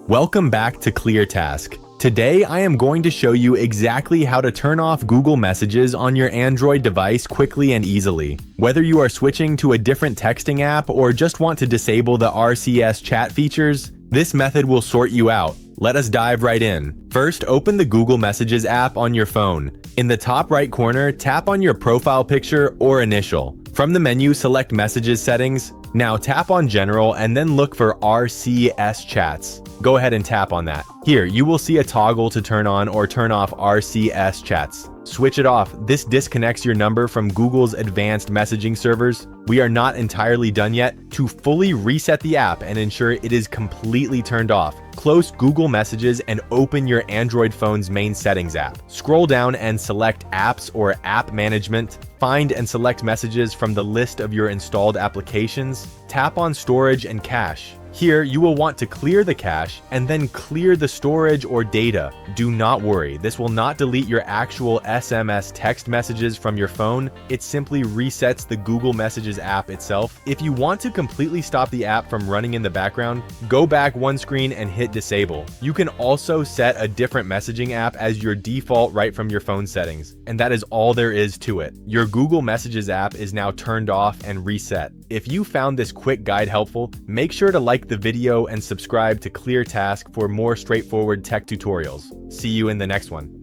Welcome back to ClearTask. Today I am going to show you exactly how to turn off Google Messages on your Android device quickly and easily. Whether you are switching to a different texting app or just want to disable the RCS chat features, this method will sort you out. Let us dive right in. First, open the Google Messages app on your phone. In the top right corner, tap on your profile picture or initial. From the menu, select Messages Settings. Now tap on General and then look for RCS Chats. Go ahead and tap on that. Here, you will see a toggle to turn on or turn off RCS Chats. Switch it off. This disconnects your number from Google's advanced messaging servers. We are not entirely done yet. To fully reset the app and ensure it is completely turned off, close Google Messages and open your Android phone's main settings app. Scroll down and select Apps or App Management. Find and select Messages from the list of your installed applications. Tap on Storage and Cache. Here, you will want to clear the cache and then clear the storage or data. Do not worry, this will not delete your actual SMS text messages from your phone. It simply resets the Google Messages app itself. If you want to completely stop the app from running in the background, go back one screen and hit disable. You can also set a different messaging app as your default right from your phone settings. And that is all there is to it. Your Google Messages app is now turned off and reset. If you found this quick guide helpful, make sure to like the video and subscribe to ClearTask for more straightforward tech tutorials. See you in the next one.